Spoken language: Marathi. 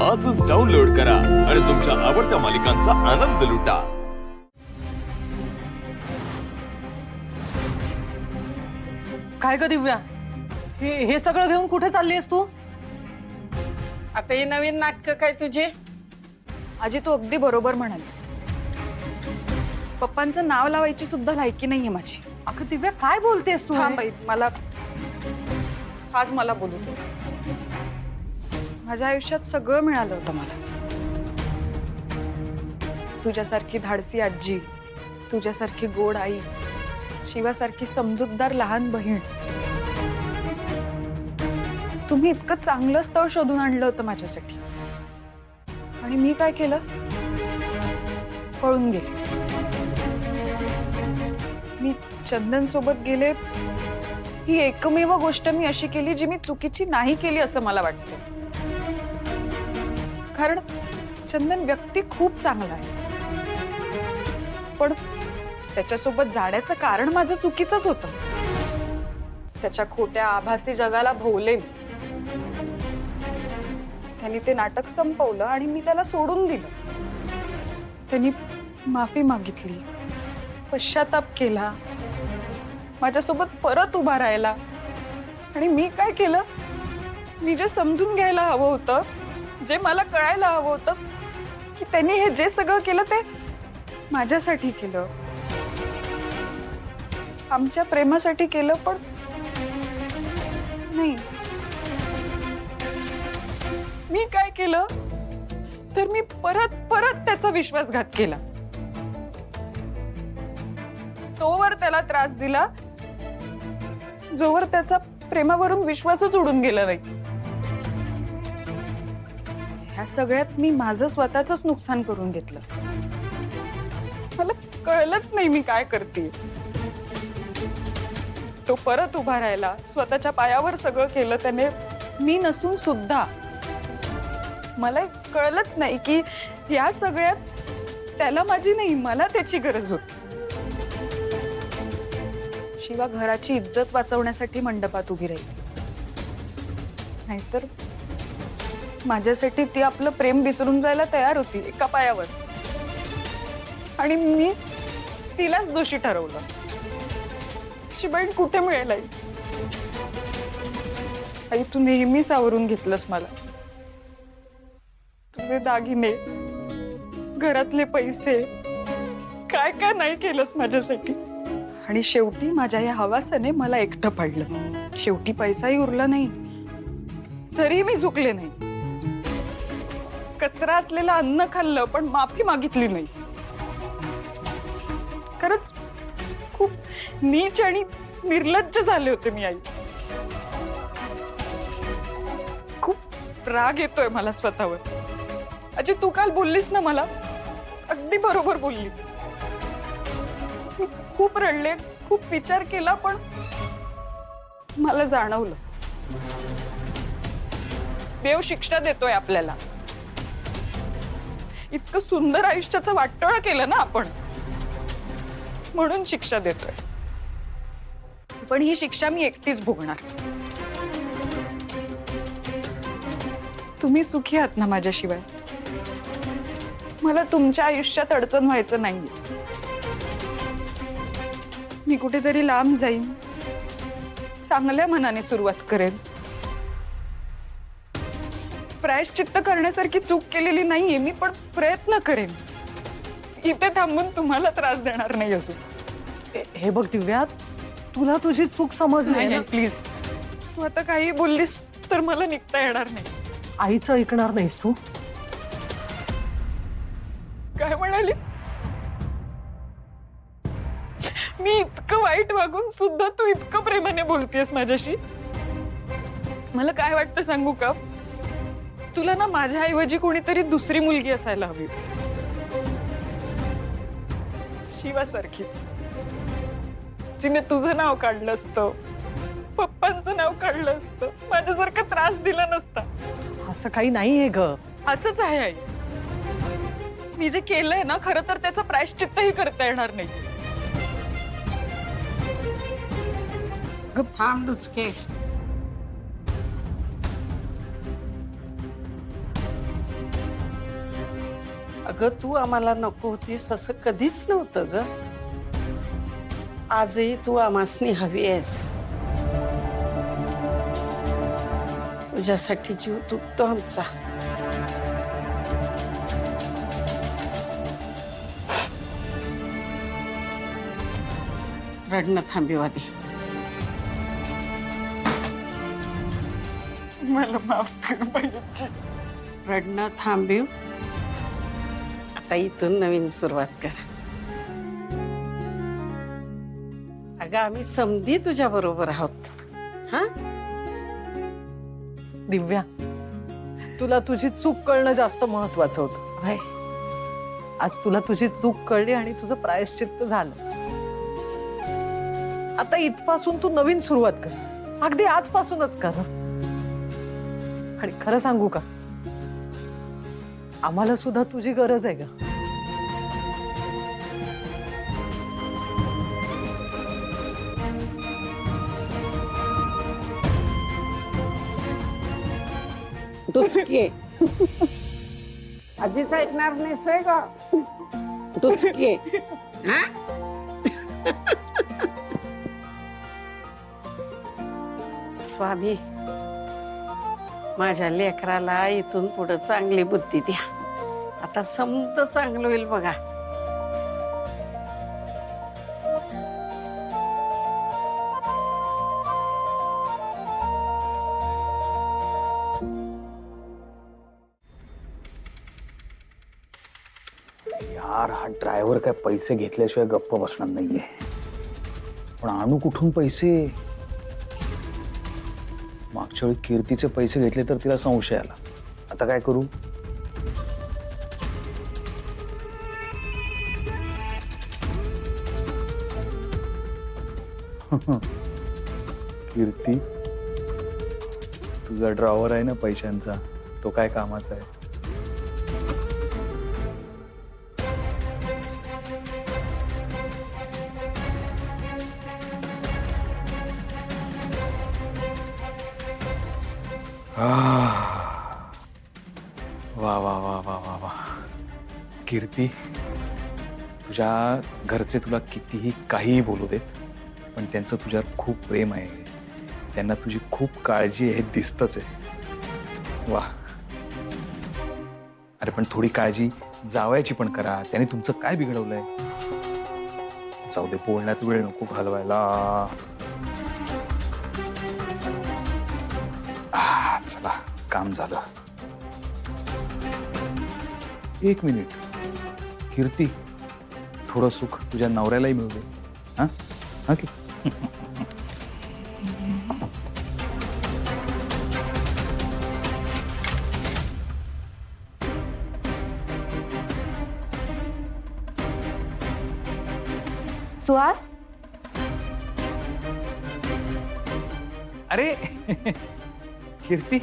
आजच डाउनलोड करा आणि तुमच्या आवडत्या मालिकांचा आनंद लुटा। काय ग दिव्या, हे सगळं घेऊन कुठे चालली आहेस तू? आता हे नवीन नाटक काय तुझे? आजी तू अगदी बरोबर म्हणालीस। पप्पांचं नाव लावायची सुद्धा लायकी नाहीये माझी। अगं दिव्या काय बोलतेस तू? थांब बाई, मला बोलू दे। माझ्या आयुष्यात सगळं मिळालं होतं मला। तुझ्यासारखी धाडसी आजी, तुझ्यासारखी गोड आई, शिवासारखी समजूतदार लहान बहीण। तुम्ही इतकं चांगलं स्थळ शोधून आणलं होतं माझ्यासाठी, आणि मी काय केलं? पळून गेले। मी चंदन सोबत गेले। ही एकमेव गोष्ट मी अशी केली जी मी चुकीची नाही केली असं मला वाटतं। कारण चंदन व्यक्ती खूप चांगला आहे, पण त्याच्यासोबत जाण्याचं कारण माझं चुकीचंच होतं। त्याच्या खोट्या आभासी जगाला भोवले मी। त्यांनी ते नाटक संपवलं आणि मी त्याला सोडून दिलं। त्यांनी माफी मागितली, पश्चाताप केला, माझ्यासोबत परत उभा राहिला। आणि मी काय केलं? मी जे समजून घ्यायला हवं होतं, जे मला कळायला हवं होतं की त्यांनी हे जे सगळं केलं ते माझ्यासाठी केलं, आमच्या प्रेमासाठी केलं, पण नाही। मी काय केलं तर मी परत परत त्याचा विश्वासघात केला। तोवर त्याला त्रास दिला जोवर त्याचा प्रेमावरून विश्वासच उडून गेला नाही। ह्या सगळ्यात मी माझं स्वतःच नुकसान करून घेतलं। मला कळलंच नाही मी काय करते। तो परत उभा राहिला, स्वतःच्या पायावर सगळं केलं त्याने, मी नसून सुद्धा। मला कळलंच नाही की या सगळ्यात त्याला माझी नाही, मला त्याची गरज होती। शिवा घराची इज्जत वाचवण्यासाठी मंडपात उभी राहिली, नाहीतर माझ्यासाठी ती आपलं प्रेम विसरून जायला तयार होती एका पायावर। आणि मी तिलाच दोषी ठरवलं। शिबाईन कुठे मिळेल आई? आई तू नेहमी सावरून घेतलंस मला। तुझे दागिने, घरातले पैसे, काय काय नाही केलंस माझ्यासाठी। आणि शेवटी माझ्या या हवासाने मला एकटं पडलं। शेवटी पैसाही उरला नाही, तरी मी झुकले नाही। कचरा असलेलं अन्न खाल्लं, पण माफी मागितली नाही। खरंच खूप नीच आणि निर्लज्ज झाले होते मी आई। खूप राग येतोय मला स्वतःवर। अजय तू काल बोललीस ना मला, अगदी बरोबर बोलली। मी खूप रडले, खूप विचार केला, पण मला जाणवलं देव शिक्षा देतोय आपल्याला। इतकं सुंदर आयुष्याचं वाटोळं केलं ना आपण, म्हणून शिक्षा देतोय। पण ही शिक्षा मी एकटीच भोगणार। तुम्ही सुखी आहात ना माझ्याशिवाय? मला तुमच्या आयुष्यात अडचण व्हायचं नाहीये। मी कुठेतरी लांब जाईन, चांगल्या मनाने सुरुवात करेन। प्रायश्चित्त करण्यासारखी चूक केलेली नाहीये मी, पण प्रयत्न करेन। इथे थांबून तुम्हाला त्रास देणार नाही अजून। हे बघ दिव्या, तुला तुझी चूक समजली ना? प्लीज, तू आता काही बोललीस तर मला निघता येणार नाही। आईचं ऐकणार नाहीस तू? काय म्हणालीस? मी इतकं वाईट वागून सुद्धा तू इतकं प्रेमाने बोलतेस माझ्याशी? मला काय वाटतं सांगू का? तुला ना माझ्या ऐवजी कोणीतरी दुसरी मुलगी असायला हवी, शिवासारखीच, जिने तुझं नाव काढलं असतं, पप्पांचं नाव काढलं असतं, माझ्यासारखा त्रास दिला नसता। असं काही नाहीये ग। असंच आहे आई। मी जे केलंय ना, खरं तर त्याचं प्रायश्चित्तही करता येणार नाही। थांब डुचके। अगं तू आम्हाला नको होतीस असं कधीच नव्हतं ग. आजही तू आमासनी हवी आहेस. तुझ्यासाठी जीव तुटतो आमचा. रडणं थांबिवा दे. मला माफ कर बाई. रडणं थांबीव. आता इथून नवीन सुरुवात कर. अगं आम्ही समधी तुझ्या बरोबर आहोत. हा दिव्या, तुला तुझी चूक कळणं जास्त महत्वाचं होतं. भाई आज तुला तुझी चूक कळली आणि तुझं प्रायश्चित्त झालं. आता इथपासून तू नवीन सुरुवात कर. अगदी आजपासूनच कर. आणि खरं सांगू का, आम्हाला सुद्धा तुझी गरज आहे ग. टुचके आधीच ऐकणार नाहीस होय का? टुचके हा? स्वामी माझ्या लेकराला इथून पुढे चांगली बुद्धी द्या. आता समज चांगलं होईल बघा. यार हा ड्रायव्हर काय पैसे घेतल्याशिवाय गप्प बसणार नाहीये. पण आणू कुठून पैसे? मागच्या वेळी कीर्तीचे पैसे घेतले तर तिला संशय आला. आता काय करू? कीर्ती, तुझा ड्रायव्हर आहे ना पैशांचा, तो काय कामाचा आहे? वा वा वा वा वा वा. कीर्ती, तुझ्या घरचे तुला कितीही काहीही बोलू देत, पण त्यांचं तुझ्यावर खूप प्रेम आहे. त्यांना तुझी खूप काळजी आहे, हे दिसतच आहे. वा. अरे पण थोडी काळजी जावयाची पण करा. त्याने तुमचं काय बिघडवलंय? जाऊ दे, बोलण्यात वेळ नको घालवायला. चला, काम झालं. एक मिनिट कीर्ती, थोडं सुख तुझ्या नवऱ्यालाही मिळू दे. हा हा की? सुहास, अरे कीर्ती,